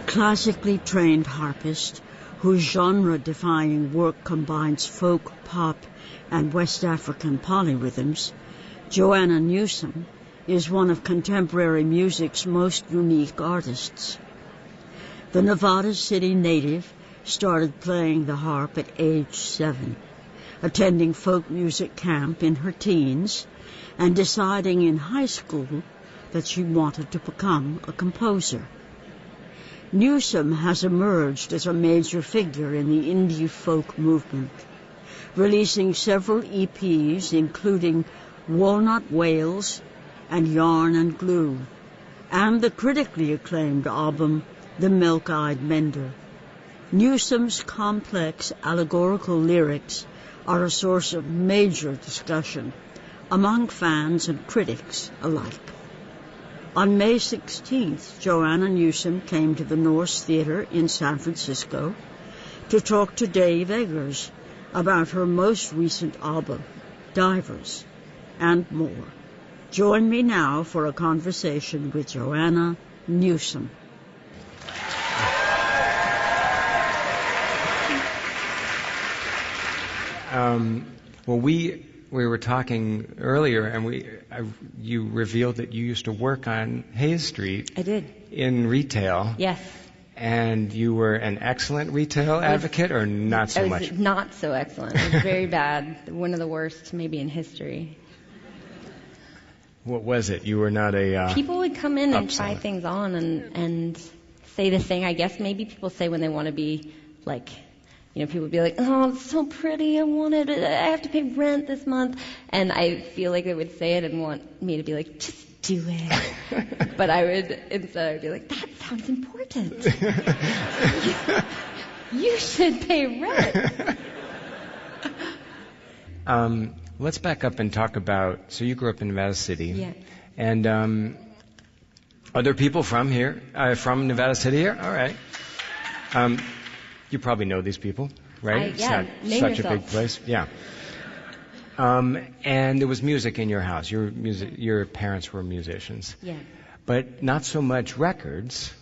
classically trained harpist whose genre-defying work combines folk, pop, and West African polyrhythms, Joanna Newsom is one of contemporary music's most unique artists. The Nevada City native started playing the harp at age 7, attending folk music camp in her teens, and deciding in high school that she wanted to become a composer. Newsom has emerged as a major figure in the indie folk movement, releasing several EPs including Walnut Wales and Yarn and Glue, and the critically acclaimed album The Milk-Eyed Mender. Newsom's complex allegorical lyrics are a source of major discussion among fans and critics alike. On May 16th, Joanna Newsom came to the Nourse Theater in San Francisco to talk to Dave Eggers about her most recent album, Divers, and more. Join me now for a conversation with Joanna Newsom. Well, we were talking earlier, and you revealed that you used to work on Haze Street. I did. In retail. Yes. And you were an excellent retail advocate, or not so much? Not so excellent. It was very bad. One of the worst, maybe, in history. What was it? You were not a people would come in and try things on and say the thing, I guess maybe people say when they want to be like, people would be like, oh, it's so pretty, I have to pay rent this month. And I feel like they would say it and want me to be like, just do it. But I'd be like, that sounds important. You should pay rent. Let's back up and talk about, so you grew up in Nevada City. Yeah. And are there people from here, from Nevada City here? All right. You probably know these people, right? Yeah, it's not such a big place. Yeah. And there was music in your house. Your parents were musicians. Yeah. But not so much records.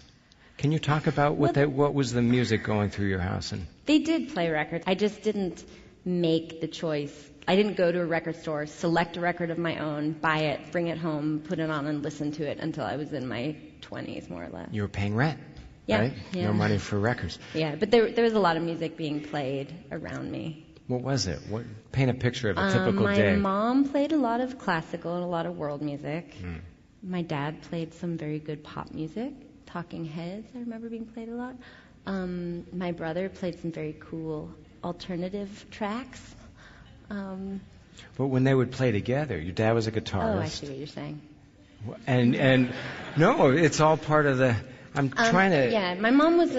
Can you talk about what was the music going through your house? They did play records. I just didn't make the choice. I didn't go to a record store, select a record of my own, buy it, bring it home, put it on, and listen to it until I was in my 20s, more or less. You were paying rent, yeah, right? Yeah. No money for records. Yeah, but there was a lot of music being played around me. What was it? Paint a picture of a typical day. My mom played a lot of classical and a lot of world music. Mm. My dad played some very good pop music. Talking Heads, I remember being played a lot. My brother played some very cool alternative tracks. But when they would play together, your dad was a guitarist. Oh, I see what you're saying. And no, it's all part of the. I'm trying to. Yeah, my mom was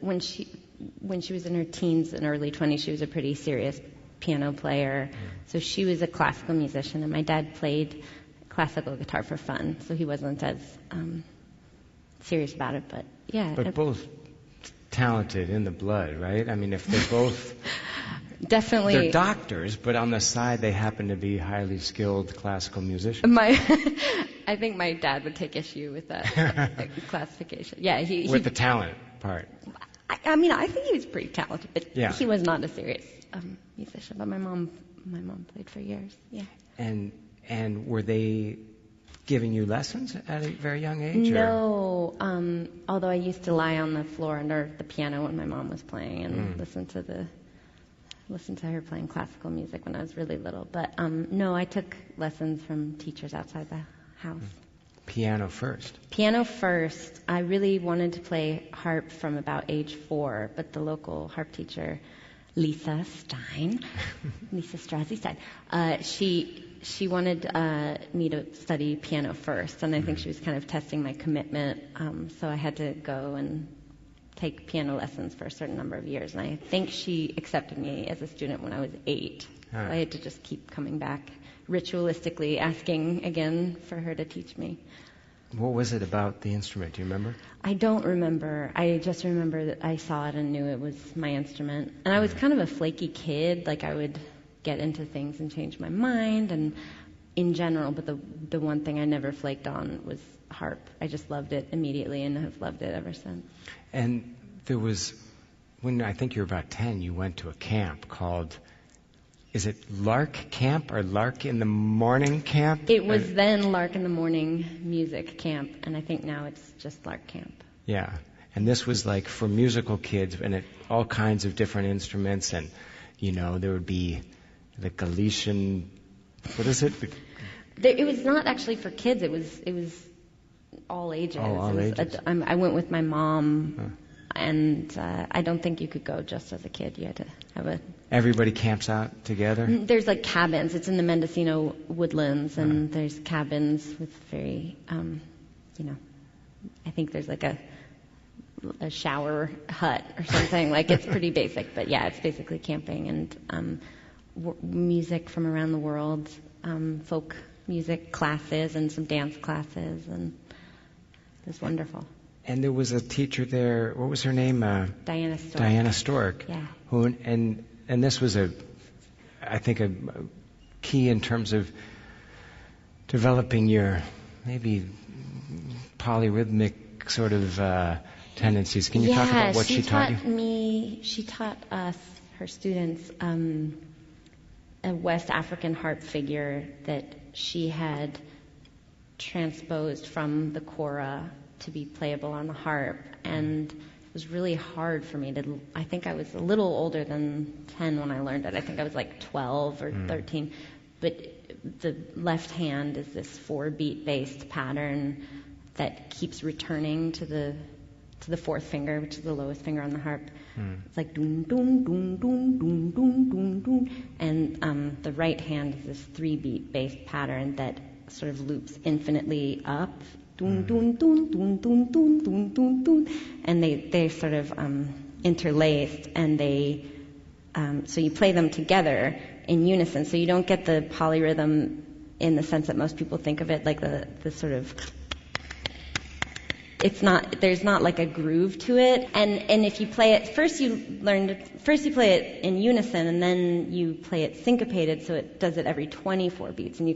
when she was in her teens and early 20s, she was a pretty serious piano player. So she was a classical musician, and my dad played classical guitar for fun. So he wasn't as serious about it, but yeah. But both talented in the blood, right? I mean, if they're both. Definitely. They're doctors, but on the side they happen to be highly skilled classical musicians. I think my dad would take issue with that classification. Yeah, with the talent part. I mean, I think he was pretty talented, but yeah. He was not a serious musician. But my mom played for years. Yeah. And were they giving you lessons at a very young age? No. Although I used to lie on the floor under the piano when my mom was playing and listen to her playing classical music when I was really little. But no, I took lessons from teachers outside the house. Piano first? Piano first. I really wanted to play harp from about age 4, but the local harp teacher, Lisa Strassi Stein, she wanted me to study piano first, and I think she was kind of testing my commitment, so I had to go and take piano lessons for a certain number of years, and I think she accepted me as a student when I was 8. So I had to just keep coming back, ritualistically asking again for her to teach me. What was it about the instrument? Do you remember? I don't remember. I just remember that I saw it and knew it was my instrument. And I was kind of a flaky kid. Like, I would get into things and change my mind, and in general, but the one thing I never flaked on was harp. I just loved it immediately and have loved it ever since. And there was, when I think you were about 10, you went to a camp called, is it Lark Camp or Lark in the Morning Camp? It was then Lark in the Morning Music Camp, and I think now it's just Lark Camp. Yeah. And this was like for musical kids, and all kinds of different instruments, and, there would be the Galician, what is it? It was not actually for kids. It was all ages. Oh, all ages. I went with my mom, and I don't think you could go just as a kid. You had to have a... Everybody camps out together? There's like cabins. It's in the Mendocino woodlands, and there's cabins with very, I think there's like a shower hut or something. Like, it's pretty basic, but yeah, it's basically camping and music from around the world, folk music classes and some dance classes, and it was wonderful. And there was a teacher there. What was her name? Diana Stork. Diana Stork. Yeah. And this was I think a key in terms of developing your maybe polyrhythmic sort of tendencies. Can you talk about what she taught you? She taught us, her students, a West African harp figure that she had transposed from the kora to be playable on the harp, and it was really hard for me to. I think I was a little older than 10 when I learned it. I think I was like 12 or 13, but the left hand is this 4-beat based pattern that keeps returning to the fourth finger, which is the lowest finger on the harp. It's like doon doon doon doon doon doon doon doon, and the right hand is this 3-beat based pattern that sort of loops infinitely up. Doon doon doon doon doon doon doon doon doon, and they sort of interlaced, and they so you play them together in unison. So you don't get the polyrhythm in the sense that most people think of it, like the sort of. There's not like a groove to it, and if you play it first, you play it in unison, and then you play it syncopated, so it does it every 24 beats, and you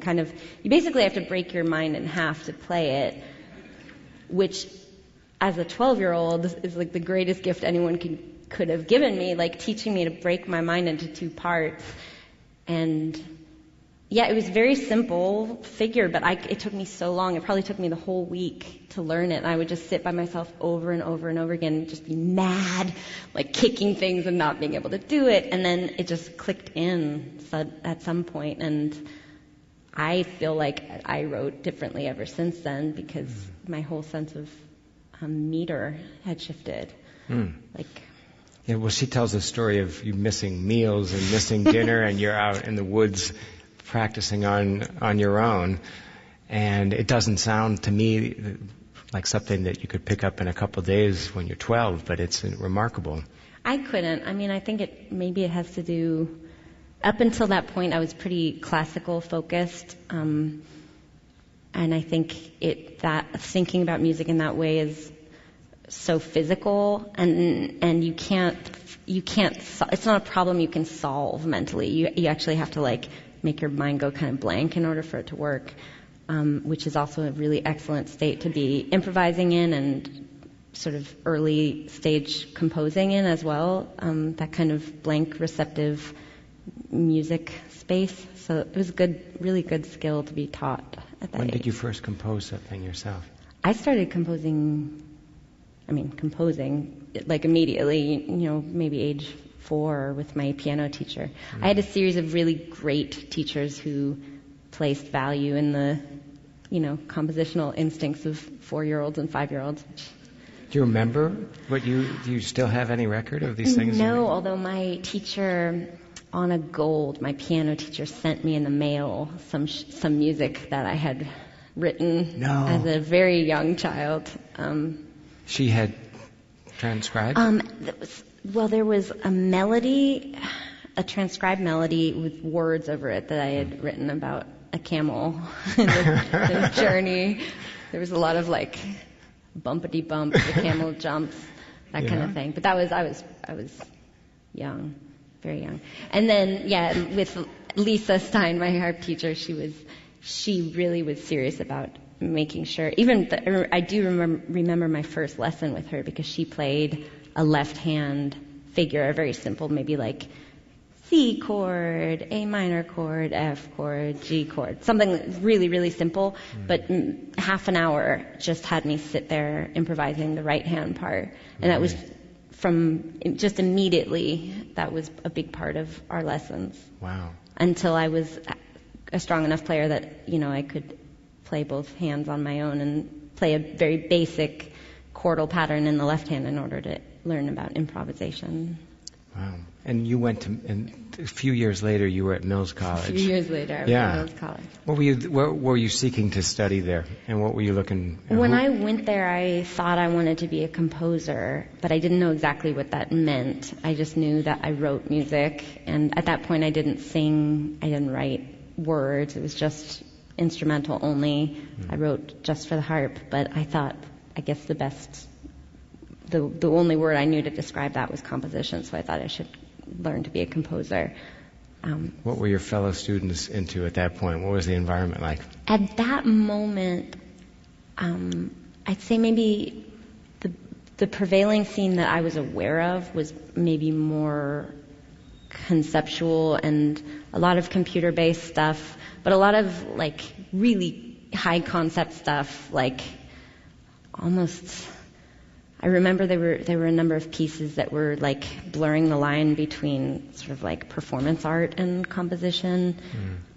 basically have to break your mind in half to play it, which as a 12-year-old is like the greatest gift anyone could have given me, like teaching me to break my mind into 2 parts. And yeah, it was a very simple figure, but it took me so long. It probably took me the whole week to learn it. And I would just sit by myself over and over and over again and just be mad, like kicking things and not being able to do it. And then it just clicked in at some point. And I feel like I wrote differently ever since then because my whole sense of meter had shifted. Yeah, well, she tells the story of you missing meals and missing dinner, and you're out in the woods practicing on your own, and it doesn't sound to me like something that you could pick up in a couple of days when you're 12, but it's remarkable. I couldn't. I mean, I think maybe it has to do. Up until that point, I was pretty classical focused, and I think that thinking about music in that way is so physical, and you can't. It's not a problem you can solve mentally. You actually have to like make your mind go kind of blank in order for it to work, which is also a really excellent state to be improvising in and sort of early stage composing in as well. That kind of blank, receptive music space. So it was a really good skill to be taught at that age. When did you first compose something yourself? I started composing like immediately, maybe age 4 with my piano teacher. I had a series of really great teachers who placed value in the, compositional instincts of 4-year-olds and 5-year-olds. Do you remember do you still have any record of these things? No, although my teacher, Anna Gold, my piano teacher, sent me in the mail some music that I had written as a very young child. She had transcribed? There was a melody, a transcribed melody with words over it that I had written about a camel and the journey. There was a lot of like bumpity bump, the camel jumps, that kind of thing. But I was young, very young. And then with Lisa Stein, my harp teacher, she was she really was serious about making sure. I do remember my first lesson with her because she played a left-hand figure, a very simple, maybe like C chord, A minor chord, F chord, G chord, something really, really simple. But half an hour just had me sit there improvising the right-hand part, and that was just immediately. That was a big part of our lessons. Wow. Until I was a strong enough player that I could play both hands on my own and play a very basic chordal pattern in the left hand in order to learn about improvisation. Wow. And you went to, and a few years later, you were at Mills College. A few years later, I was at Mills College. What were you seeking to study there? And what were you looking... When I went there, I thought I wanted to be a composer, but I didn't know exactly what that meant. I just knew that I wrote music, and at that point I didn't sing, I didn't write words. It was just instrumental only. I wrote just for the harp, but I thought, I guess the only word I knew to describe that was composition, so I thought I should learn to be a composer. What were your fellow students into at that point? What was the environment like? At that moment, I'd say maybe the prevailing scene that I was aware of was maybe more conceptual and a lot of computer-based stuff, but a lot of like really high concept stuff, like almost... I remember there were a number of pieces that were like blurring the line between sort of like performance art and composition.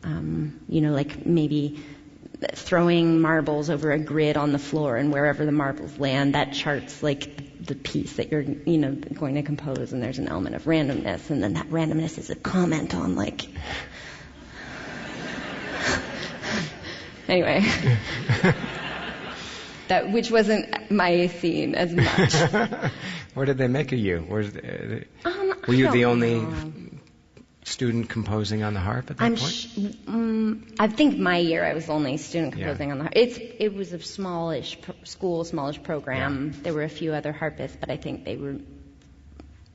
Like maybe throwing marbles over a grid on the floor, and wherever the marbles land, that charts like the piece that you're going to compose. And there's an element of randomness, and then that randomness is a comment on like. Anyway. Which wasn't my scene as much. What did they make of you? Were you the only student composing on the harp at that point? I think my year I was the only student composing on the harp. It was a smallish program. There were a few other harpists, but I think they were,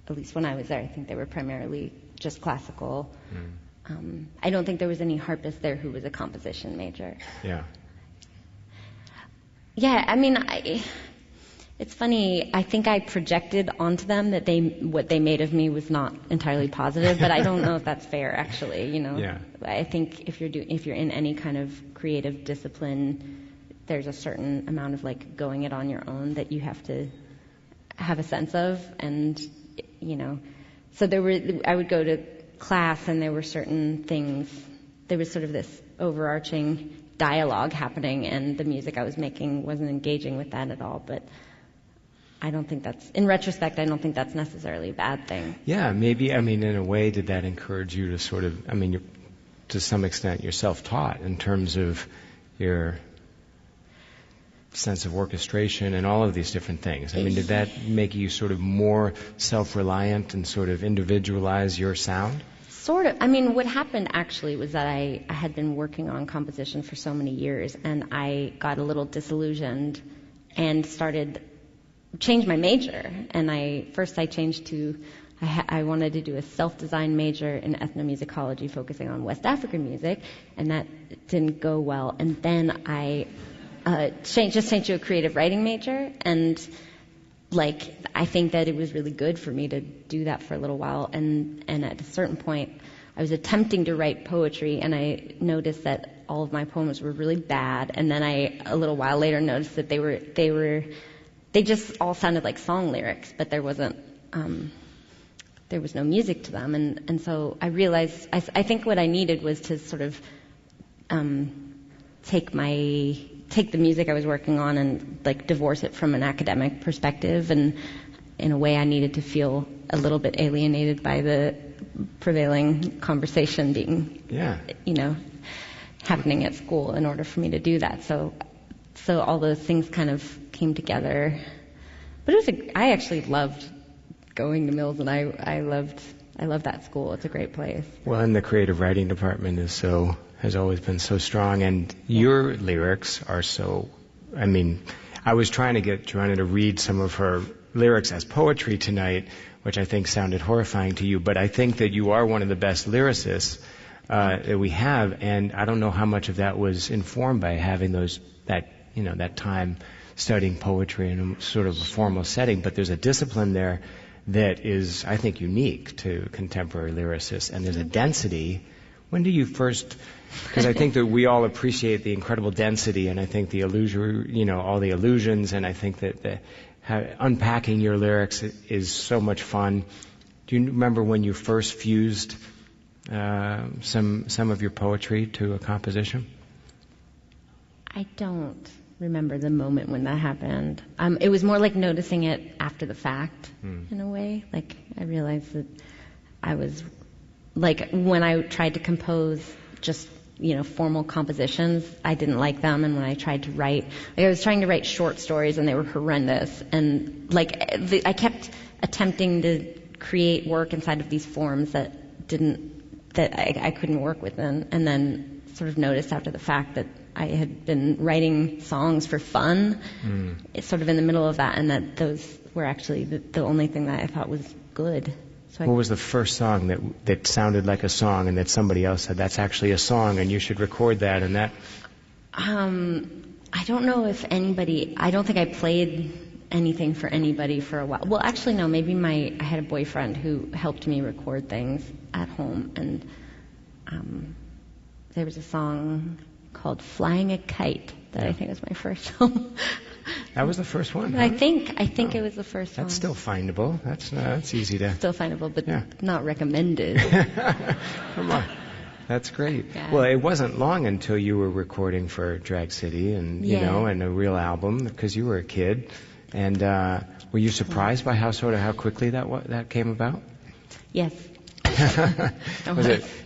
at least when I was there, I think they were primarily just classical. I don't think there was any harpist there who was a composition major. Yeah. Yeah, I mean, it's funny. I think I projected onto them that what they made of me was not entirely positive, but I don't know if that's fair, actually. Yeah. I think if you're in any kind of creative discipline, there's a certain amount of like going it on your own that you have to have a sense of, and So I would go to class, and there were certain things. There was sort of this overarching dialogue happening, and the music I was making wasn't engaging with that at all. But I don't think in retrospect, I don't think that's necessarily a bad thing. Yeah, maybe, in a way, did that encourage you to sort of, to some extent, you're self-taught in terms of your sense of orchestration and all of these different things. Did that make you sort of more self-reliant and sort of individualize your sound? Sort of. What happened actually was that I had been working on composition for so many years, and I got a little disillusioned and changed my major. And I changed to, I wanted to do a self-design major in ethnomusicology focusing on West African music, and that didn't go well. And then I changed to a creative writing major, and I think that it was really good for me to do that for a little while, and at a certain point I was attempting to write poetry, and I noticed that all of my poems were really bad, and then a little while later noticed that they just all sounded like song lyrics, but there was no music to them, and so I realized I think what I needed was to sort of take the music I was working on and divorce it from an academic perspective, and in a way I needed to feel a little bit alienated by the prevailing conversation being happening at school in order for me to do that. So all those things kind of came together. But I actually loved going to Mills, and I loved that school. It's a great place. Well, and the creative writing department has always been so strong, and your lyrics are so, I was trying to get Joanna to read some of her lyrics as poetry tonight, which I think sounded horrifying to you, but I think that you are one of the best lyricists that we have, and I don't know how much of that was informed by having that time studying poetry in a sort of a formal setting, but there's a discipline there that is, I think, unique to contemporary lyricists, and there's a density. When do you first, because I think that we all appreciate the incredible density, and I think the illusion, all the illusions, and I think that unpacking your lyrics is so much fun. Do you remember when you first fused some of your poetry to a composition? I don't remember the moment when that happened. It was more like noticing it after the fact, in a way. Like, I realized that I was, like, when I tried to compose just, formal compositions, I didn't like them. And when I tried to write, I was trying to write short stories and they were horrendous. And, I kept attempting to create work inside of these forms that I couldn't work within. And then sort of noticed after the fact that I had been writing songs for fun, it's sort of in the middle of that, and that those were actually the only thing that I thought was good. So what was the first song that sounded like a song and that somebody else said, that's actually a song and you should record that, and that? I don't know if I don't think I played anything for anybody for a while. Well, actually, no, maybe I had a boyfriend who helped me record things at home, and there was a song called Flying a Kite that I think was my first song. That was the first one? Huh? I think it was the first one. That's still findable. That's easy to... Still findable, but not recommended. Come on. That's great. Yeah. Well, it wasn't long until you were recording for Drag City and, and a real album, because you were a kid. And were you surprised by how quickly that came about? Yes.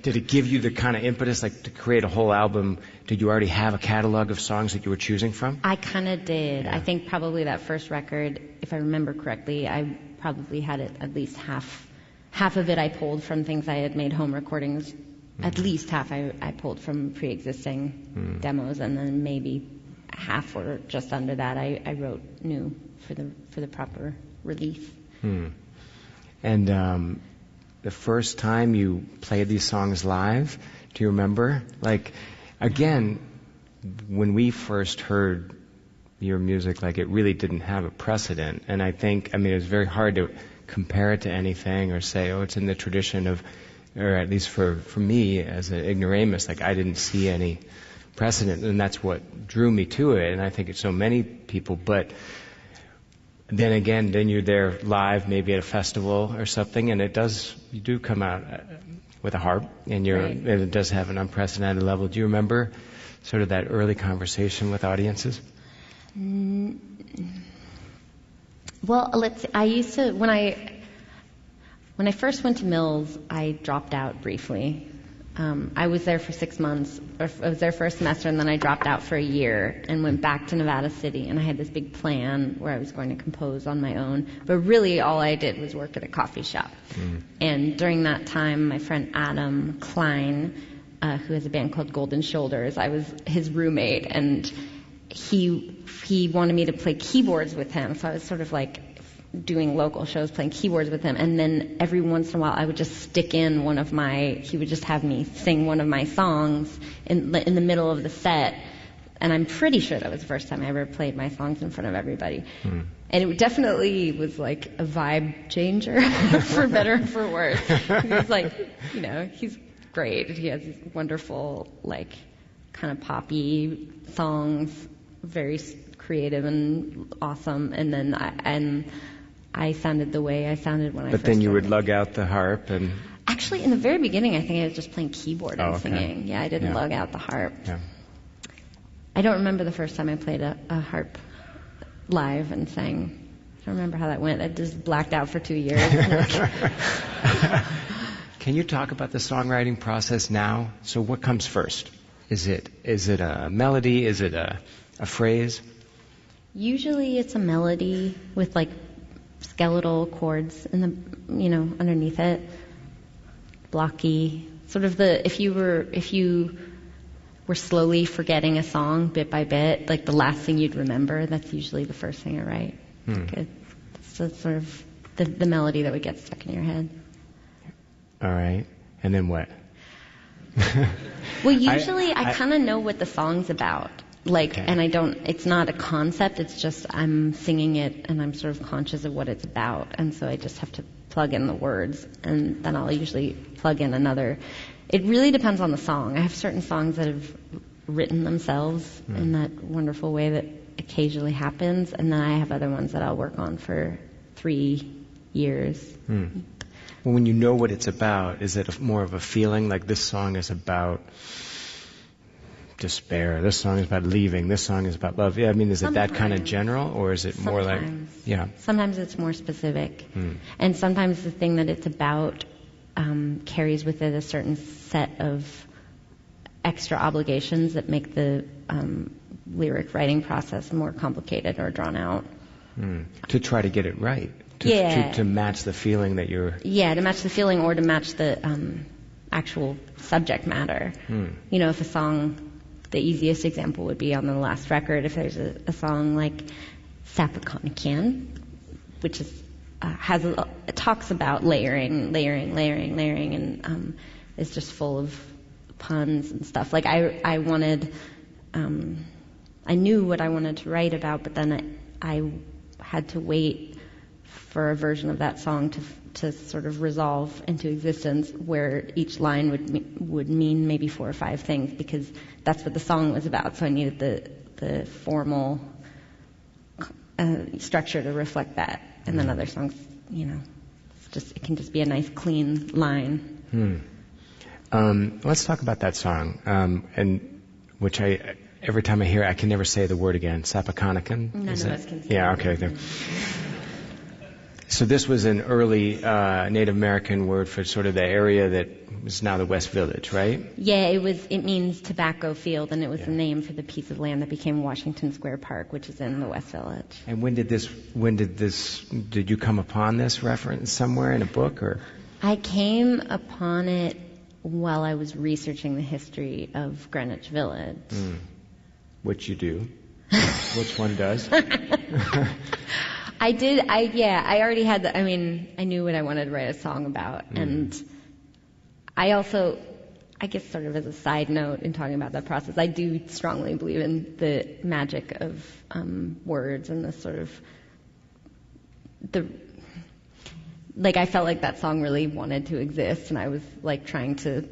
Did it give you the kind of impetus, to create a whole album? Did you already have a catalog of songs that you were choosing from? I kind of did. Yeah. I think probably that first record, if I remember correctly, I probably had it at least half of it I pulled from things I had made home recordings. At least half I pulled from pre-existing demos, and then maybe half or just under that I wrote new for the proper release. And the first time you played these songs live, do you remember? Again, when we first heard your music, it really didn't have a precedent. And I think, it was very hard to compare it to anything or say, it's in the tradition of, or at least for me as an ignoramus, I didn't see any precedent. And that's what drew me to it. And I think it's so many people, but then again, you're there live, maybe at a festival or something, and you do come out with a harp, and and it does have an unprecedented level. Do you remember sort of that early conversation with audiences? Well, I used to, when I first went to Mills, I dropped out briefly. I was there for 6 months. I was there for a semester, and then I dropped out for a year and went back to Nevada City. And I had this big plan where I was going to compose on my own. But really, all I did was work at a coffee shop. And during that time, my friend Adam Klein, who has a band called Golden Shoulders, I was his roommate, and he wanted me to play keyboards with him. So I was sort of doing local shows, playing keyboards with him, and then every once in a while I would just stick in he would just have me sing one of my songs in the middle of the set, and I'm pretty sure that was the first time I ever played my songs in front of everybody. And it definitely was a vibe changer, for better or for worse. He was he's great. He has these wonderful, kind of poppy songs, very creative and awesome, and then I sounded the way I sounded when I first But then you would started. lug out the harp and... Actually, in the very beginning, I think I was just playing keyboard and singing. Yeah, I didn't lug out the harp. Yeah. I don't remember the first time I played a harp live and sang. I don't remember how that went. I just blacked out for 2 years. Can you talk about the songwriting process now? So what comes first? Is it a melody? Is it a phrase? Usually it's a melody with skeletal chords in the underneath it, blocky. Sort of if you were slowly forgetting a song bit by bit, the last thing you'd remember, that's usually the first thing I write. It's sort of the melody that would get stuck in your head. All right. And then what? Well, usually I kind of know what the song's about. Like, Okay. and it's not a concept, it's just I'm singing it and I'm sort of conscious of what it's about. And so I just have to plug in the words, and then I'll usually plug in another. It really depends on the song. I have certain songs that have written themselves in that wonderful way that occasionally happens, and then I have other ones that I'll work on for 3 years. Well, when you know what it's about, is it more of a feeling, like this song is about despair, this song is about leaving, this song is about love? Yeah, I mean, is it that kind of general, or is it more like... Yeah. Sometimes it's more specific. And sometimes the thing that it's about carries with it a certain set of extra obligations that make the lyric writing process more complicated or drawn out. To try to get it right. To match the feeling that you're... Yeah, to match the feeling or to match the actual subject matter. You know, if a song... The easiest example would be on the last record, if there's a song like Sapakonikan, which is it talks about layering, and is just full of puns and stuff. Like I wanted, I knew what I wanted to write about, but then I had to wait for a version of that song to sort of resolve into existence, where each line would mean maybe 4 or 5 things, because that's what the song was about. So I needed the formal structure to reflect that. And then other songs, you know, it can just be a nice clean line. Let's talk about that song, and which every time I hear it, I can never say the word again. Sapakonikan? None of us can say Yeah, okay. So this was an early Native American word for sort of the area that is now the West Village, right? Yeah, it means tobacco field, and it was the name for the piece of land that became Washington Square Park, which is in the West Village. And did you come upon this reference somewhere in a book, or? I came upon it while I was researching the history of Greenwich Village. Which you do. Which one does? I did. I already had I knew what I wanted to write a song about. And I also, I guess sort of as a side note in talking about that process, I do strongly believe in the magic of words and the sort of, I felt like that song really wanted to exist, and I was like trying to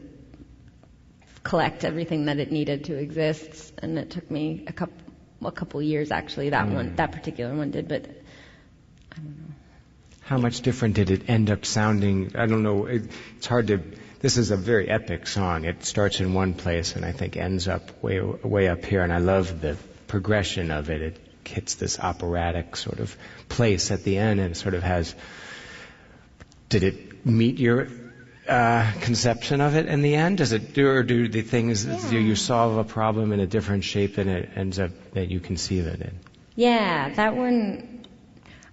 collect everything that it needed to exist. And it took me a couple years, actually, that particular one did, but I don't know. How much different did it end up sounding? I don't know. It's hard to... This is a very epic song. It starts in one place and I think ends up way up here. And I love the progression of it. It hits this operatic sort of place at the end, and it sort of has... Did it meet your conception of it in the end? Does it do the things... Do you solve a problem in a different shape than it ends up that you conceive it in? Yeah, that one...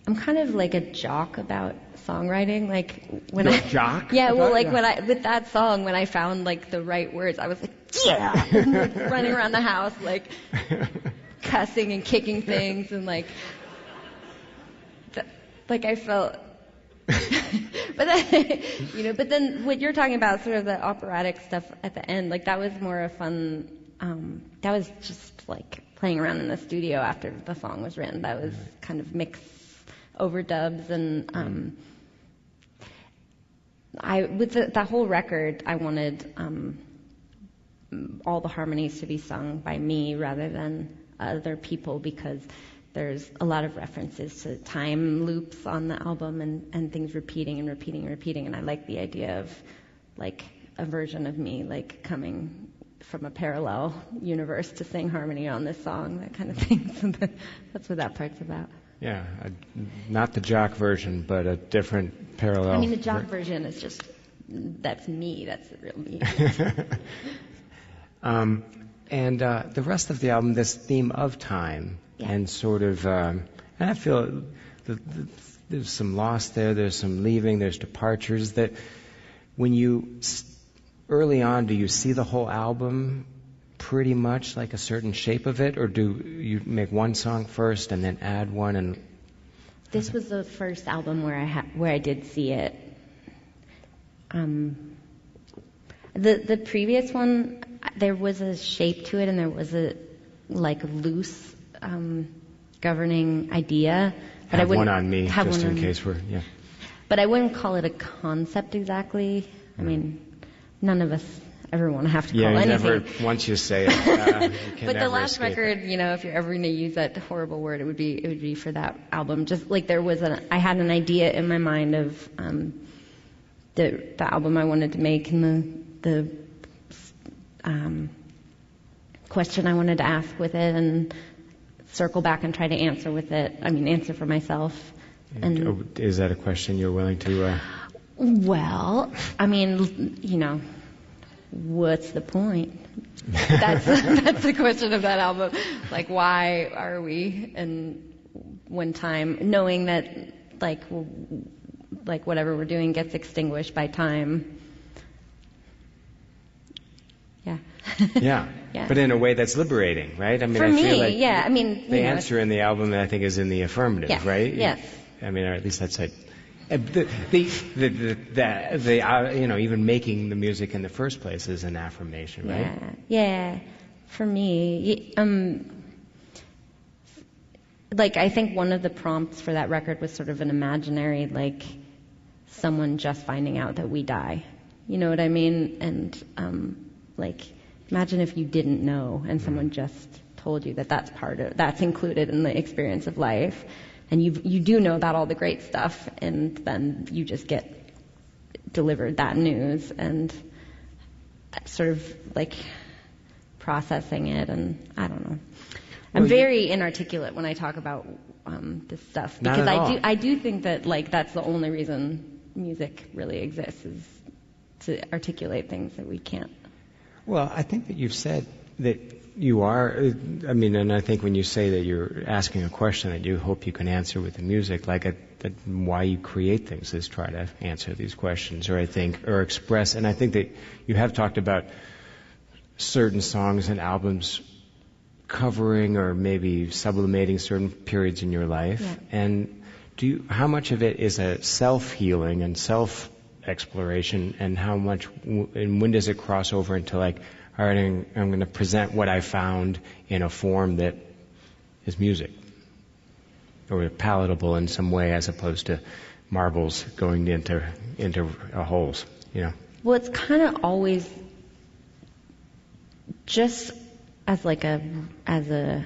I'm kind of like a jock about songwriting. Like when You're a jock? Yeah, well, like with that song, when I found like the right words, I was like, yeah, and, like, running around the house, like cussing and kicking things, and like I felt. But then what you're talking about, sort of the operatic stuff at the end, like that was more a fun. That was just like playing around in the studio after the song was written. That was kind of mixed overdubs, and with that whole record, I wanted all the harmonies to be sung by me rather than other people, because there's a lot of references to time loops on the album and things repeating, and I like the idea of like a version of me like coming from a parallel universe to sing harmony on this song, that kind of thing. So that's what that part's about. Yeah, not the jock version, but a different parallel. I mean, the jock version is just, that's me, that's the real me. And the rest of the album, this theme of time, and sort of, and I feel there's some loss there, there's some leaving, there's departures, that when you, early on, do you see the whole album pretty much like a certain shape of it, or do you make one song first and then add one? And this was the first album where I did see it. The previous one, there was a shape to it, and there was a loose governing idea. But have one on me, just in case we're But I wouldn't call it a concept exactly. I mean, none of us ever want to have to call anything. Never, once you say it, you can but the last escape record, it. if you're ever going to use that horrible word, it would be for that album. Just like I had an idea in my mind of the album I wanted to make and the question I wanted to ask with it, and circle back and try to answer with it. I mean, answer for myself. And is that a question you're willing to? Well, I mean, what's the point? That's the question of that album. Like, why are we in one time, knowing that like whatever we're doing gets extinguished by time? Yeah. Yeah. Yeah. But in a way that's liberating, right? I mean, for I me, feel like yeah. I mean, the answer in the album, I think, is in the affirmative, yes, right? Yes. I mean, or at least that's it. Even making the music in the first place is an affirmation, right? Yeah. For me, I think one of the prompts for that record was sort of an imaginary, someone just finding out that we die. You know what I mean? And imagine if you didn't know and someone just told you that that's included in the experience of life. And you do know about all the great stuff, and then you just get delivered that news, and sort of processing it, and I don't know. I'm very inarticulate when I talk about this stuff, because I do think that that's the only reason music really exists, is to articulate things that we can't. Well, I think that you've said that you are, and I think when you say that you're asking a question that you hope you can answer with the music, that why you create things is try to answer these questions, or express. And I think that you have talked about certain songs and albums covering or maybe sublimating certain periods in your life. Yeah. And how much of it is a self-healing and self-exploration, and how much, and when does it cross over into all right, I'm going to present what I found in a form that is music, or palatable in some way, as opposed to marbles going into holes, Well, it's kind of always just as a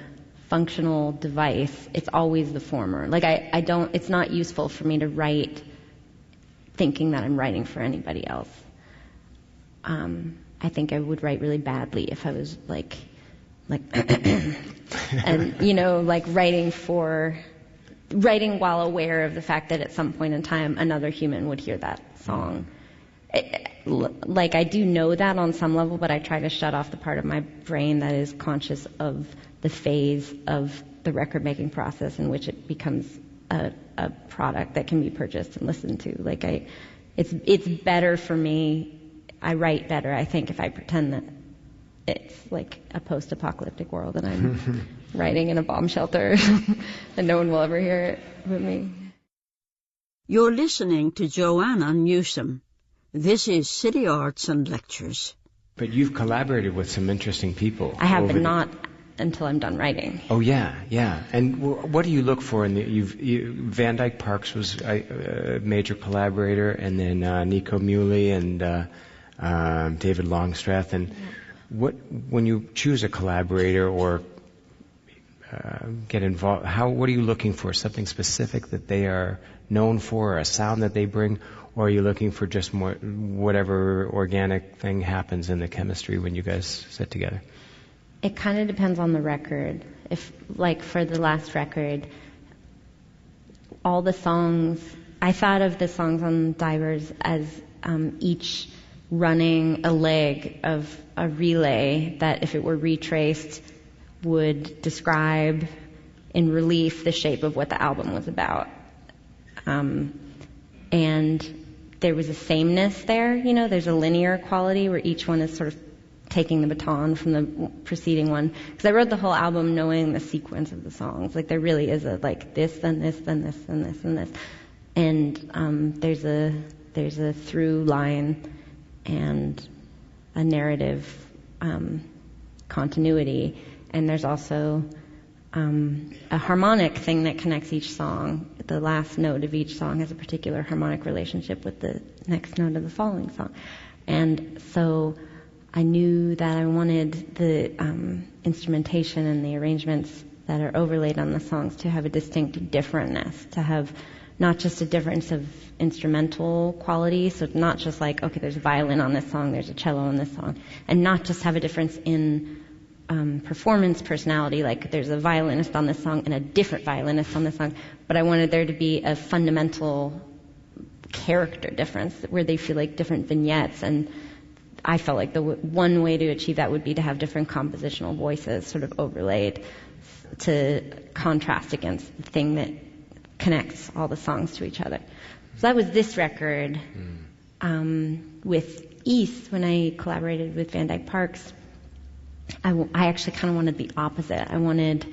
functional device. It's always the former. It's not useful for me to write thinking that I'm writing for anybody else. I think I would write really badly if I was writing while aware of the fact that at some point in time another human would hear that song. I do know that on some level, but I try to shut off the part of my brain that is conscious of the phase of the record making process in which it becomes a product that can be purchased and listened to. It's better for me. I write better, I think, if I pretend that it's a post-apocalyptic world and I'm writing in a bomb shelter and no one will ever hear it but me. You're listening to Joanna Newsom. This is City Arts and Lectures. But you've collaborated with some interesting people. I have, but not until I'm done writing. Oh, yeah. And what do you look for in Van Dyke Parks was a major collaborator, and then Nico Muley and David Longstreth, and when you choose a collaborator or get involved, what are you looking for? Something specific that they are known for, or a sound that they bring, or are you looking for just more whatever organic thing happens in the chemistry when you guys sit together? It kind of depends on the record. If for the last record, all the songs, I thought of the songs on Divers as each running a leg of a relay that, if it were retraced, would describe in relief the shape of what the album was about. And there was a sameness there, there's a linear quality where each one is sort of taking the baton from the preceding one. Because I wrote the whole album knowing the sequence of the songs. There really is a this, then this, then this, then this, and this. And there's a through line. And a narrative continuity, and there's also a harmonic thing that connects each song. The last note of each song has a particular harmonic relationship with the next note of the following song. And so I knew that I wanted the instrumentation and the arrangements that are overlaid on the songs to have a distinct differentness, to have not just a difference of instrumental quality, so not just like, okay, there's a violin on this song, there's a cello on this song, and not just have a difference in performance personality, like there's a violinist on this song and a different violinist on this song, but I wanted there to be a fundamental character difference where they feel like different vignettes, and I felt like the one way to achieve that would be to have different compositional voices sort of overlaid to contrast against the thing that connects all the songs to each other. So that was this record. With East, when I collaborated with Van Dyke Parks, I actually kind of wanted the opposite. I wanted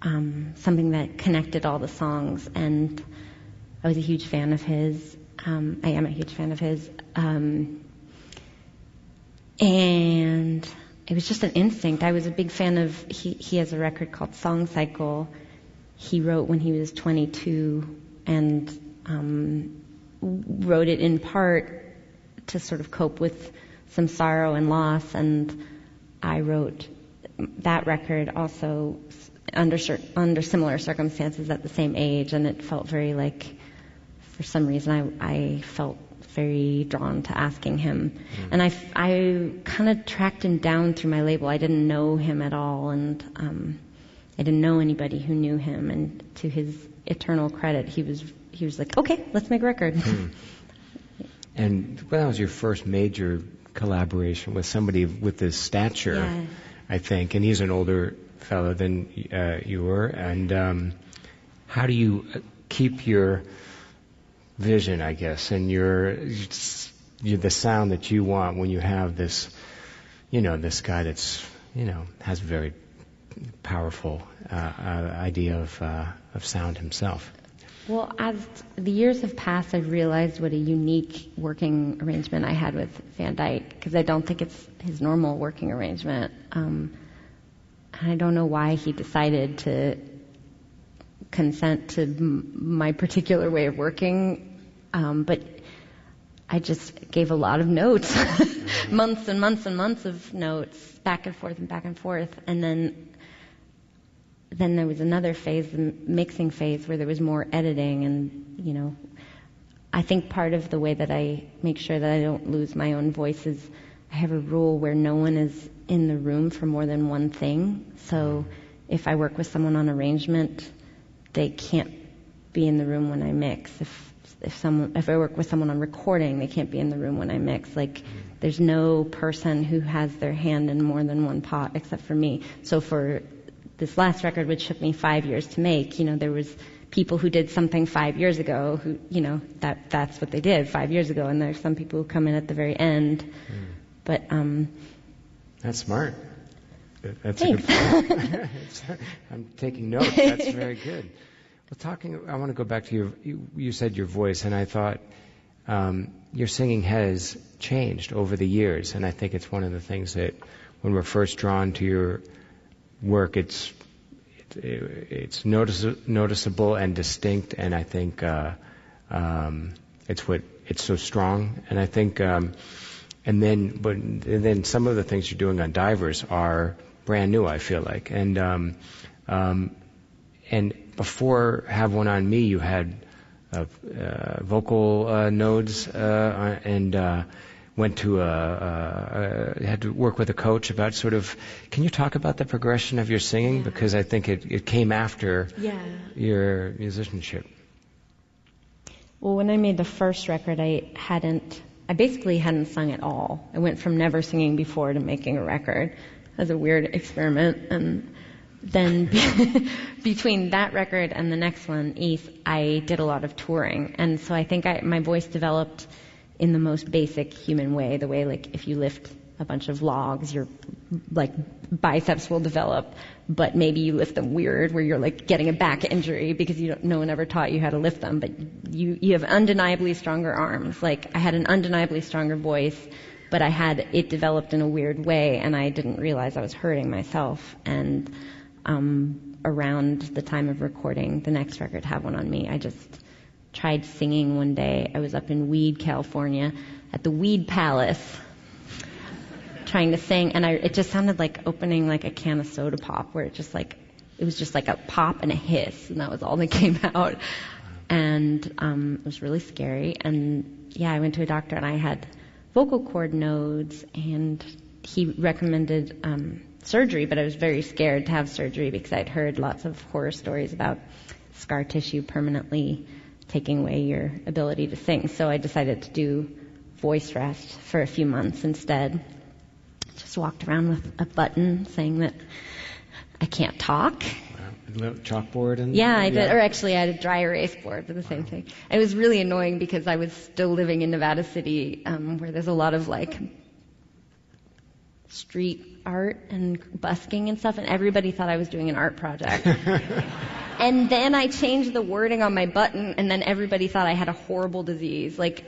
something that connected all the songs, and I was a huge fan of his. I am a huge fan of his. And it was just an instinct. I was a big fan of, he has a record called Song Cycle. He wrote when he was 22 and wrote it in part to sort of cope with some sorrow and loss, and I wrote that record also under similar circumstances at the same age, and it felt very like, for some reason, I felt very drawn to asking him. And I kind of tracked him down through my label. I didn't know him at all, and I didn't know anybody who knew him. And to his eternal credit, he was like, okay, let's make a record. And that was your first major collaboration with somebody with this stature, yeah. I think. And he's an older fellow than you were. And how do you keep your vision, I guess, and the sound that you want when you have this, this guy that's, has a very powerful idea of sound himself? Well, as the years have passed, I've realized what a unique working arrangement I had with Van Dyke, because I don't think it's his normal working arrangement. I don't know why he decided to consent to my particular way of working, but I just gave a lot of notes, months and months and months of notes, back and forth and back and forth, and then there was another phase, the mixing phase, where there was more editing, and I think part of the way that I make sure that I don't lose my own voice is I have a rule where no one is in the room for more than one thing. So if I work with someone on arrangement, they can't be in the room when I mix. If I work with someone on recording, they can't be in the room when I mix. Like, there's no person who has their hand in more than one pot except for me. So for this last record, which took me 5 years to make, there was people who did something 5 years ago who, that's what they did 5 years ago, and there's some people who come in at the very end. But that's smart. That's thanks. A good point. I'm taking notes. That's very good. Well, I want to go back to you said your voice, and I thought your singing has changed over the years, and I think it's one of the things that when we're first drawn to your work, it's noticeable and distinct, and I think it's so strong, and I think and then some of the things you're doing on Divers are brand new, I feel like, and before Have One on Me, you had vocal nodes and went to had to work with a coach about sort of. Can you talk about the progression of your singing? Yeah. Because I think it came after your musicianship. Well, when I made the first record, I basically hadn't sung at all. I went from never singing before to making a record as a weird experiment, and then between that record and the next one, East, I did a lot of touring, and so I think my voice developed in the most basic human way, the way like if you lift a bunch of logs, your like biceps will develop, but maybe you lift them weird, where you're like getting a back injury because no one ever taught you how to lift them, but you have undeniably stronger arms. Like I had an undeniably stronger voice, but it developed in a weird way, and I didn't realize I was hurting myself. And around the time of recording the next record, Have One on Me, I just tried singing one day. I was up in Weed, California, at the Weed Palace, trying to sing, and it just sounded like opening like a can of soda pop, where it was just like a pop and a hiss, and that was all that came out. And it was really scary. And I went to a doctor, and I had vocal cord nodes, and he recommended surgery, but I was very scared to have surgery because I'd heard lots of horror stories about scar tissue permanently taking away your ability to sing. So I decided to do voice rest for a few months instead. Just walked around with a button saying that I can't talk. Chalkboard and I did. Or actually, I had a dry erase board for the same thing. It was really annoying because I was still living in Nevada City, where there's a lot of like street art and busking and stuff, and everybody thought I was doing an art project. And then I changed the wording on my button, and then everybody thought I had a horrible disease. Like,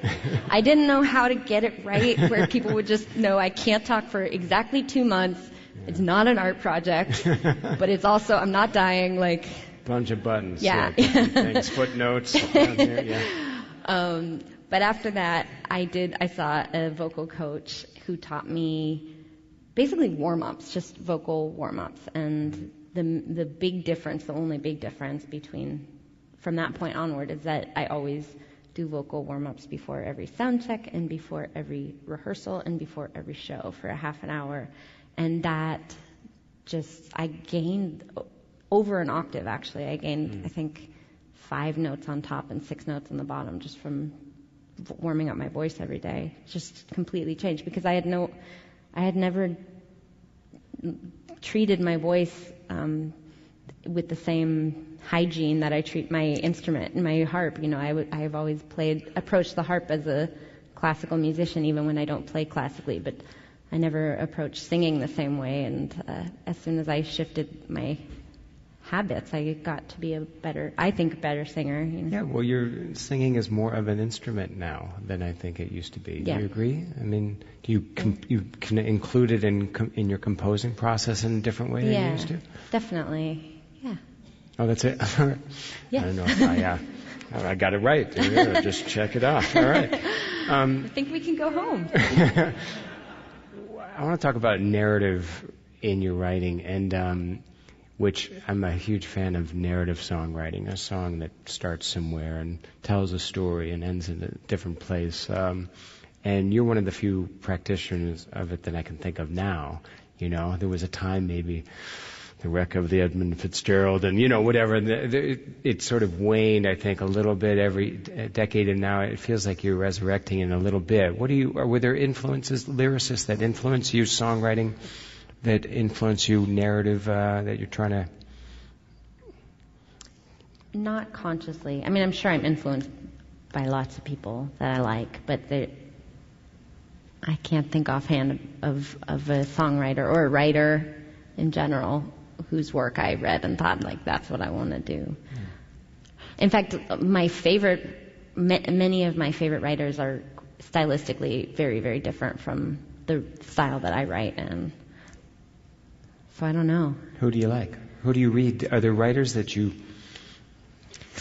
I didn't know how to get it right, where people would just know I can't talk for exactly 2 months. It's not an art project, but it's also, I'm not dying, like... Bunch of buttons. Yeah. Things, footnotes down here, But after that, I saw a vocal coach who taught me basically warm-ups, just vocal warm-ups. And the big difference, the only big difference from that point onward, is that I always do vocal warm-ups before every sound check and before every rehearsal and before every show for a half an hour. And that I gained over an octave, actually. I gained, I think, 5 notes on top and 6 notes on the bottom just from warming up my voice every day. Just completely changed because I had never treated my voice with the same hygiene that I treat my instrument and my harp. I have always approached the harp as a classical musician, even when I don't play classically, but I never approached singing the same way. And as soon as I shifted my habits, I got to be a better singer. Yeah, well, your singing is more of an instrument now than I think it used to be. Do you agree? I mean, do you can include it in your composing process in a different way than you used to? Definitely. Yeah. Oh, that's it? Yeah. I don't know if I got it right. Just check it off. All right. I think we can go home. I want to talk about narrative in your writing, and which I'm a huge fan of narrative songwriting, a song that starts somewhere and tells a story and ends in a different place. And you're one of the few practitioners of it that I can think of now. There was a time, maybe the wreck of the Edmund Fitzgerald and, whatever. It sort of waned, I think, a little bit every decade, and now it feels like you're resurrecting in a little bit. Were there influences, lyricists that influence you, songwriting that influence you, narrative that you're trying to... Not consciously. I mean, I'm sure I'm influenced by lots of people that I like, but I can't think offhand of a songwriter or a writer in general whose work I read and thought, like, that's what I want to do. In fact, many of my favorite writers are stylistically very, very different from the style that I write in. So I don't know. Who do you like? Who do you read? Are there writers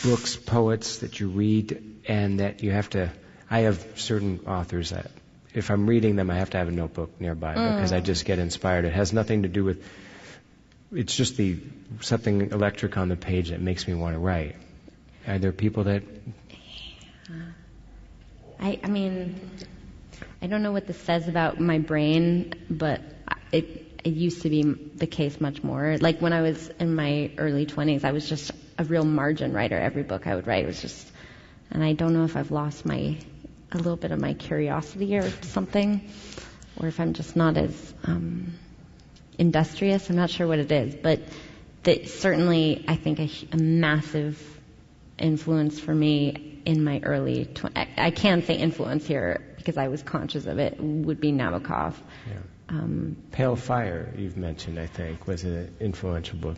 books, poets that you read and that you have to... I have certain authors that if I'm reading them, I have to have a notebook nearby because I just get inspired. It has nothing to do with... It's just something electric on the page that makes me want to write. Are there people that... I mean, I don't know what this says about my brain, but it used to be the case much more. Like when I was in my early 20s, I was just a real margin writer. Every book I would write was just... And I don't know if I've lost a little bit of my curiosity or something, or if I'm just not as... industrious. I'm not sure what it is, but certainly I think a massive influence for me in my early I can't say influence here because I was conscious of it, would be Nabokov. Yeah. Pale Fire, you've mentioned, I think, was an influential book.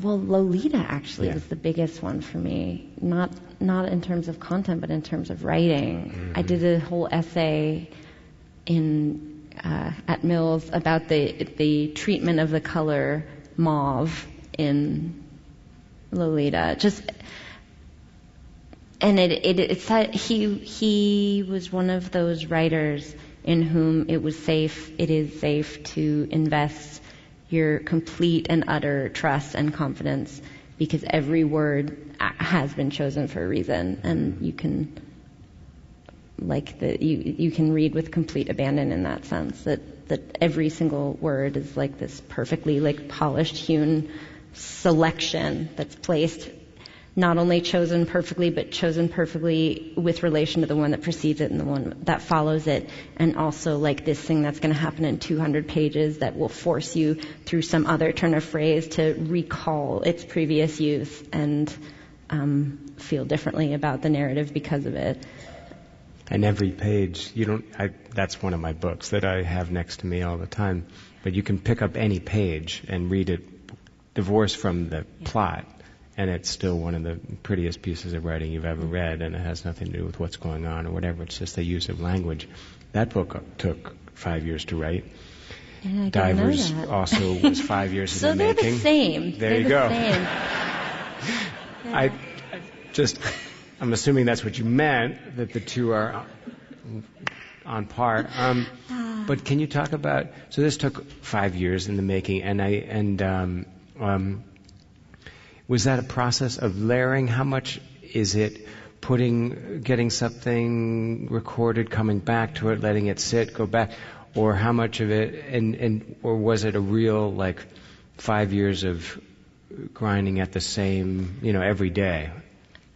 Well, Lolita actually was the biggest one for me, not in terms of content, but in terms of writing. Mm-hmm. I did a whole essay at Mills about the treatment of the color mauve in Lolita. It's that he was one of those writers in whom it is safe to invest your complete and utter trust and confidence, because every word has been chosen for a reason, and you can you can read with complete abandon in that sense, that every single word is like this perfectly polished, hewn selection that's placed, not only chosen perfectly, but chosen perfectly with relation to the one that precedes it and the one that follows it, and also this thing that's going to happen in 200 pages that will force you through some other turn of phrase to recall its previous use and feel differently about the narrative because of it. And every page, that's one of my books that I have next to me all the time, but you can pick up any page and read it divorced from the plot, and it's still one of the prettiest pieces of writing you've ever read, and it has nothing to do with what's going on or whatever. It's just the use of language. That book took 5 years to write. And I Divers didn't know that. Also was 5 years in the making. So they're the same. There you go. Yeah. I'm assuming that's what you meant, that the two are on par. But can you talk about? So this took 5 years in the making, and was that a process of layering? How much is it getting something recorded, coming back to it, letting it sit, go back, or how much of it, or was it a real 5 years of grinding at the same, every day?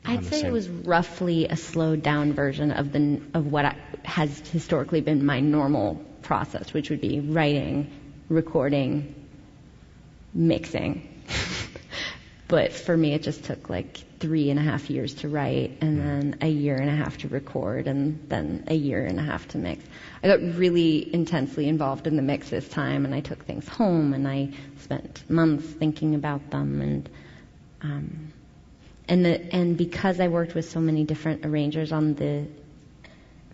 I'd say it was roughly a slowed down version of what has historically been my normal process, which would be writing, recording, mixing. But for me, it just took 3.5 years to write, and then a year and a half to record, and then a year and a half to mix. I got really intensely involved in the mix this time, and I took things home, and I spent months thinking about them, and because I worked with so many different arrangers on the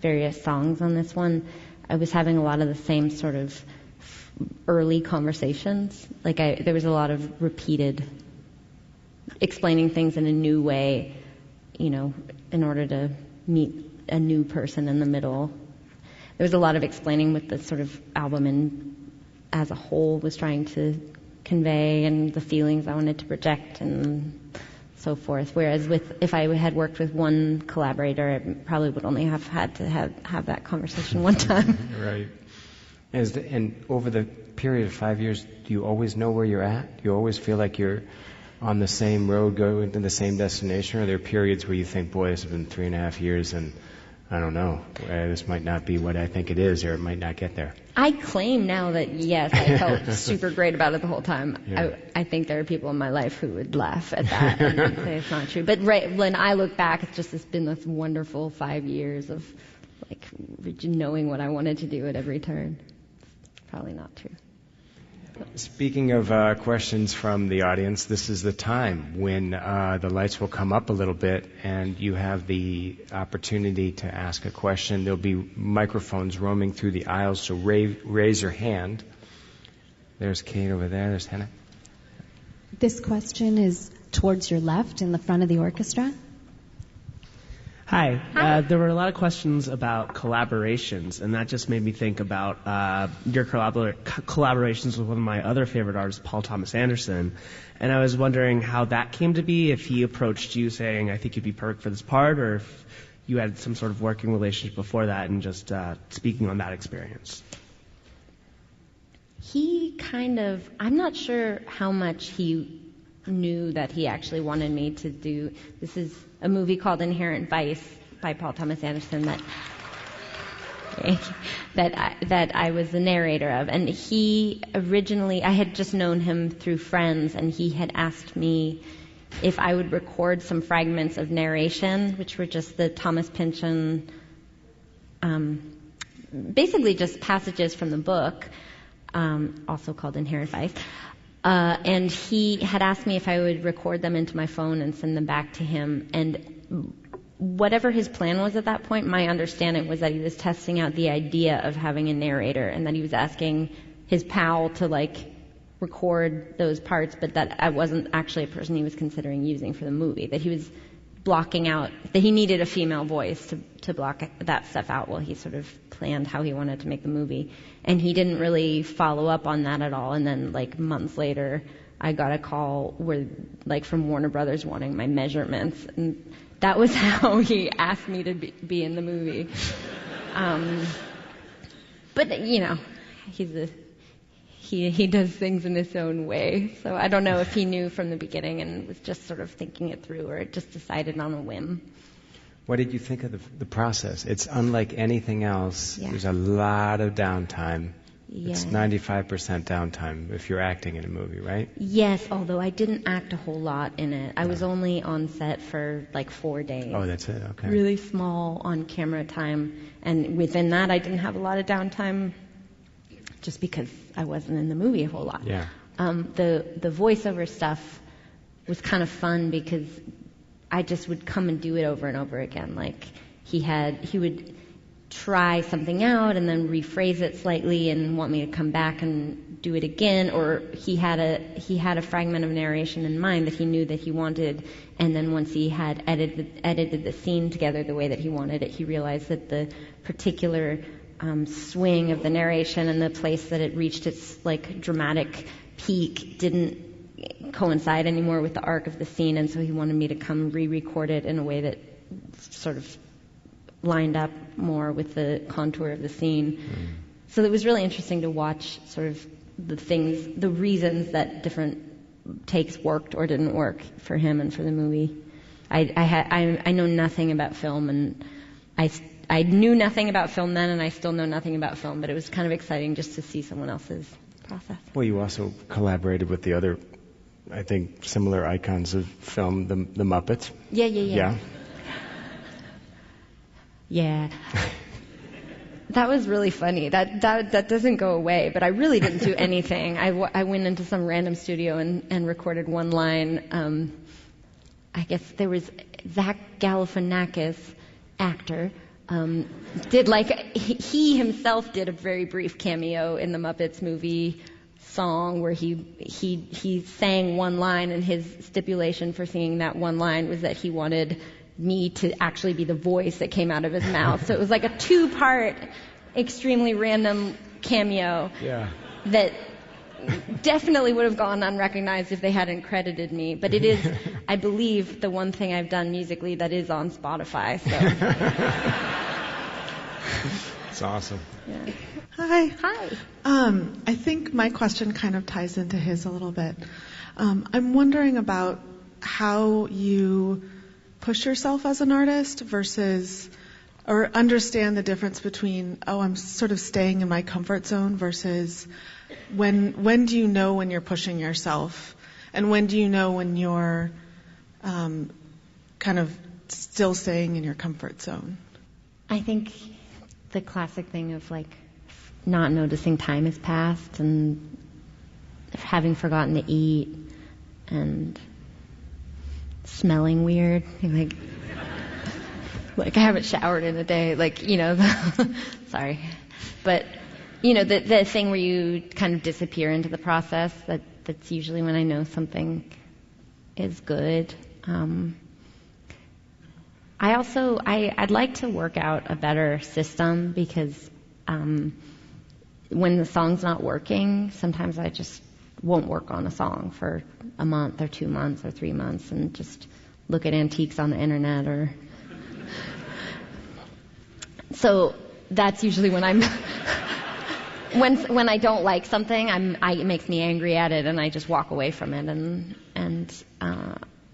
various songs on this one, I was having a lot of the same sort of early conversations. There was a lot of repeated explaining things in a new way, in order to meet a new person in the middle. There was a lot of explaining with the sort of album as a whole was trying to convey, and the feelings I wanted to project and so forth. Whereas if I had worked with one collaborator, I probably would only have had to have that conversation one time. Right. And over the period of 5 years, do you always know where you're at? Do you always feel like you're on the same road, going to the same destination? Or are there periods where you think, boy, this has been 3.5 years and I don't know, this might not be what I think it is, or it might not get there? I claim now that, yes, I felt super great about it the whole time. Yeah. I think there are people in my life who would laugh at that and say it's not true. But when I look back, it's been this wonderful 5 years of knowing what I wanted to do at every turn. It's probably not true. Speaking of questions from the audience, this is the time when the lights will come up a little bit and you have the opportunity to ask a question. There'll be microphones roaming through the aisles, so raise your hand. There's Kate over there. There's Hannah. This question is towards your left in the front of the orchestra. Hi. There were a lot of questions about collaborations, and that just made me think about your collaborations with one of my other favorite artists, Paul Thomas Anderson. And I was wondering how that came to be, if he approached you saying, I think you'd be perfect for this part, or if you had some sort of working relationship before that, and just speaking on that experience. I'm not sure how much he knew that he actually wanted me to do. This is a movie called Inherent Vice by Paul Thomas Anderson that I was the narrator of. And he originally, I had just known him through friends, and he had asked me if I would record some fragments of narration, which were just the Thomas Pynchon, basically just passages from the book, also called Inherent Vice. And he had asked me if I would record them into my phone and send them back to him. And whatever his plan was at that point, my understanding was that he was testing out the idea of having a narrator, and that he was asking his pal to record those parts, but that I wasn't actually a person he was considering using for the movie, that he was blocking out, that he needed a female voice to block that stuff out while he sort of planned how he wanted to make the movie. And he didn't really follow up on that at all. And then months later, I got a call from Warner Brothers wanting my measurements, and that was how he asked me to be in the movie. But he does things in his own way. So I don't know if he knew from the beginning and was just sort of thinking it through, or just decided on a whim. What did you think of the process? It's unlike anything else. Yeah. There's a lot of downtime. Yeah. It's 95% downtime if you're acting in a movie, right? Yes, although I didn't act a whole lot in it. I was only on set for 4 days. Oh, that's it. Okay. Really small on-camera time. And within that, I didn't have a lot of downtime just because I wasn't in the movie a whole lot. Yeah. The voiceover stuff was kind of fun because I just would come and do it over and over again. He would try something out and then rephrase it slightly and want me to come back and do it again, or he had a fragment of narration in mind that he knew that he wanted, and then once he had edited the scene together the way that he wanted it, he realized that the particular swing of the narration and the place that it reached its dramatic peak didn't coincide anymore with the arc of the scene, and so he wanted me to come re-record it in a way that sort of lined up more with the contour of the scene. So it was really interesting to watch sort of the reasons that different takes worked or didn't work for him and for the movie. I know nothing about film, and I knew nothing about film then, and I still know nothing about film, but it was kind of exciting just to see someone else's process. Well, you also collaborated with the other, I think, similar icons of film, the Muppets. Yeah. Yeah. That was really funny. That doesn't go away, but I really didn't do anything. I went into some random studio and recorded one line. I guess there was Zach Galifianakis, actor, he himself did a very brief cameo in the Muppets movie song where he sang one line, and his stipulation for singing that one line was that he wanted me to actually be the voice that came out of his mouth. So it was like a 2-part, extremely random cameo. Yeah. That definitely would have gone unrecognized if they hadn't credited me. But it is, I believe, the one thing I've done musically that is on Spotify. So. It's awesome. Yeah. Hi. I think my question kind of ties into his a little bit. I'm wondering about how you push yourself as an artist versus, or understand the difference between, I'm sort of staying in my comfort zone versus when do you know when you're pushing yourself, and when do you know when you're kind of still staying in your comfort zone? I think the classic thing of not noticing time has passed and having forgotten to eat and smelling weird, I haven't showered in a day, sorry, but the thing where you kind of disappear into the process, that's usually when I know something is good. I'd like to work out a better system, because when the song's not working, sometimes I just won't work on a song for a month or 2 months or 3 months and just look at antiques on the internet so that's usually when I'm when I don't like something, it makes me angry at it and I just walk away from it, and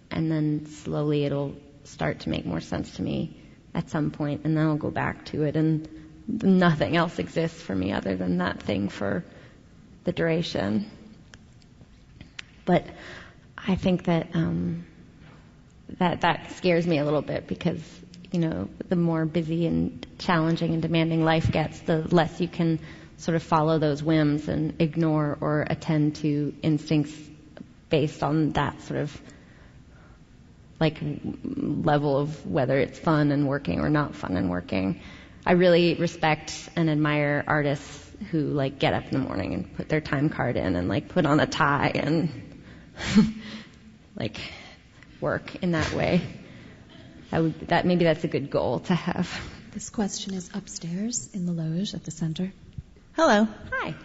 then slowly it'll start to make more sense to me at some point, and then I'll go back to it, and nothing else exists for me other than that thing for the duration. But I think that that scares me a little bit, because the more busy and challenging and demanding life gets, the less you can sort of follow those whims and ignore or attend to instincts based on that sort of level of whether it's fun and working or not fun and working. I really respect and admire artists who get up in the morning and put their time card in and put on a tie and work in that way. Maybe that's a good goal to have. This question is upstairs in the loge at the center. Hello. Hi.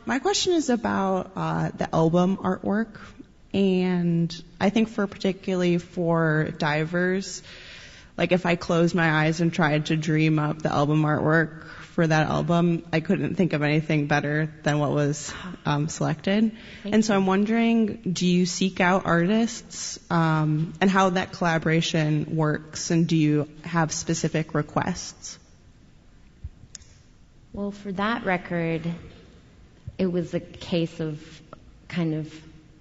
My question is about the album artwork, and I think particularly for divers, if I closed my eyes and tried to dream up the album artwork for that album, I couldn't think of anything better than what was selected. So I'm wondering, do you seek out artists and how that collaboration works, and do you have specific requests? Well, for that record, it was a case of kind of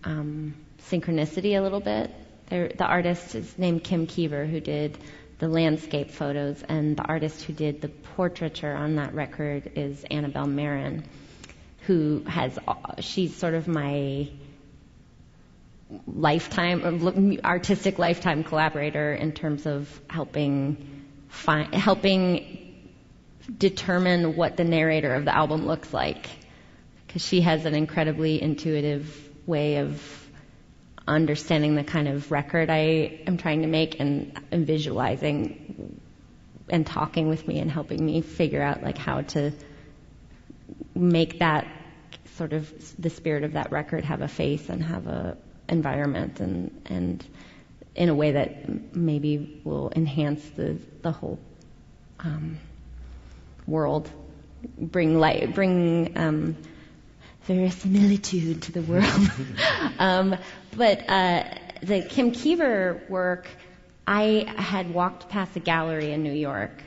synchronicity a little bit. The artist is named Kim Kiever, who did the landscape photos, and the artist who did the portraiture on that record is Annabelle Marin, she's sort of my artistic lifetime collaborator in terms of helping determine what the narrator of the album looks like, because she has an incredibly intuitive way of understanding the kind of record I am trying to make and visualizing and talking with me and helping me figure out how to make that sort of the spirit of that record have a face and have a environment and in a way that maybe will enhance the whole world, bring verisimilitude to the world. But the Kim Kiever work, I had walked past a gallery in New York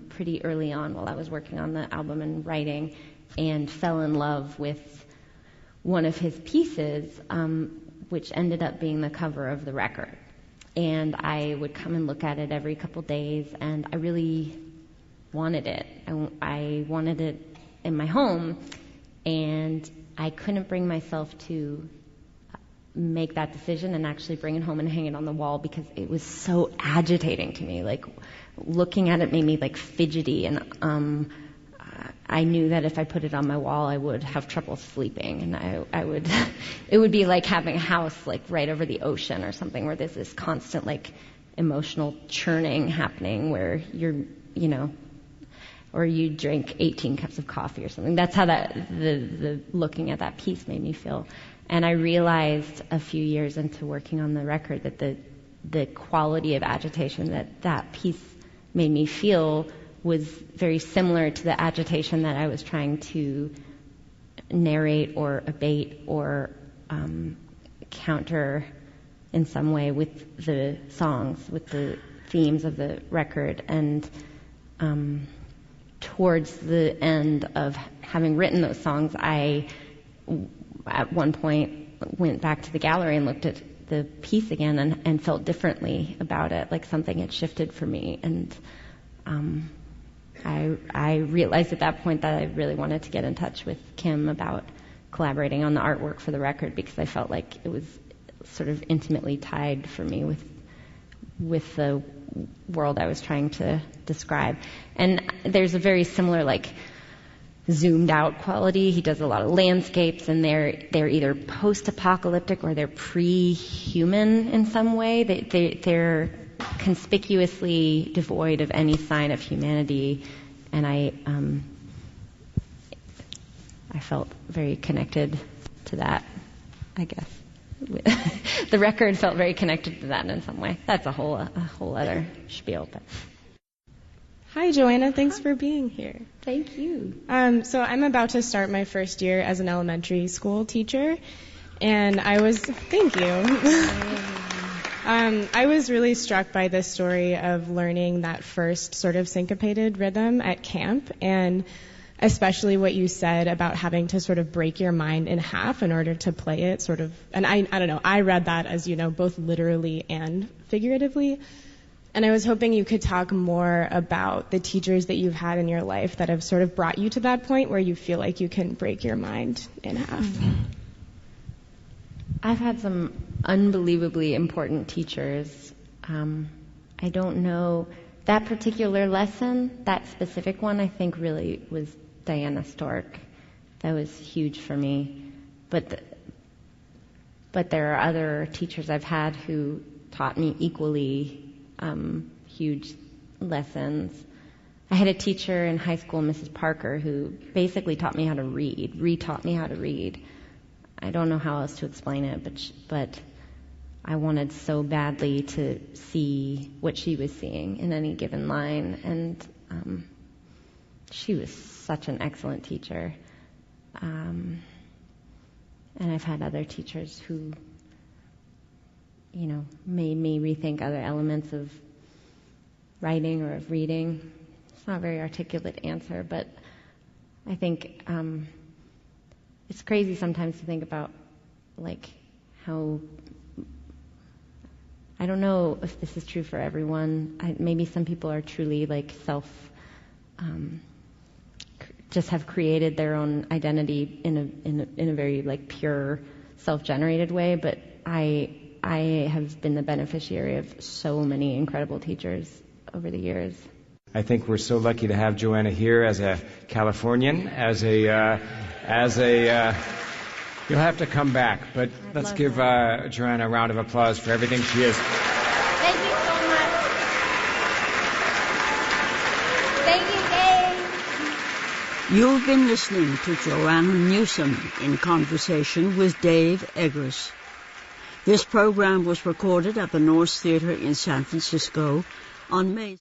pretty early on while I was working on the album and writing, and fell in love with one of his pieces, which ended up being the cover of the record. And I would come and look at it every couple days, and I really wanted it. I wanted it in my home, and I couldn't bring myself to make that decision and actually bring it home and hang it on the wall because it was so agitating to me. Looking at it made me fidgety, and I knew that if I put it on my wall, I would have trouble sleeping, and it would be like having a house right over the ocean or something, where there's this constant emotional churning happening where or you drink 18 cups of coffee or something. That's how the looking at that piece made me feel. And I realized a few years into working on the record that the quality of agitation that piece made me feel was very similar to the agitation that I was trying to narrate or abate or counter in some way with the songs, with the themes of the record. And towards the end of having written those songs, I, at one point, went back to the gallery and looked at the piece again and felt differently about it, like something had shifted for me. And I realized at that point that I really wanted to get in touch with Kim about collaborating on the artwork for the record, because I felt like it was sort of intimately tied for me with the world I was trying to describe. And there's a very similar zoomed out quality. He does a lot of landscapes, and they're either post-apocalyptic or they're pre-human in some way. They're conspicuously devoid of any sign of humanity, and I felt very connected to that, I guess. The record felt very connected to that in some way. That's a whole other spiel. But. Hi, Joanna. Thanks for being here. Thank you. So I'm about to start my first year as an elementary school teacher, and thank you. I was really struck by this story of learning that first sort of syncopated rhythm at camp, and especially what you said about having to sort of break your mind in half in order to play it, sort of. And I don't know, I read that as, both literally and figuratively. And I was hoping you could talk more about the teachers that you've had in your life that have sort of brought you to that point where you feel like you can break your mind in half. I've had some unbelievably important teachers. I don't know that particular lesson, that specific one, I think really was Diana Stork. That was huge for me. But there are other teachers I've had who taught me equally huge lessons. I had a teacher in high school, Mrs. Parker, who basically taught me how to read, retaught me how to read. I don't know how else to explain it, but I wanted so badly to see what she was seeing in any given line, and she was such an excellent teacher. And I've had other teachers who, made me rethink other elements of writing or of reading. It's not a very articulate answer, but I think it's crazy sometimes to think about, how, I don't know if this is true for everyone. Maybe some people are truly just have created their own identity in a very pure, self-generated way. But I have been the beneficiary of so many incredible teachers over the years. I think we're so lucky to have Joanna here as a Californian, as a you'll have to come back, but let's give Joanna a round of applause for everything she is. Thank you so much. Thank you, Dave. You've been listening to Joanna Newsom in conversation with Dave Eggers. This program was recorded at the Nourse Theater in San Francisco on May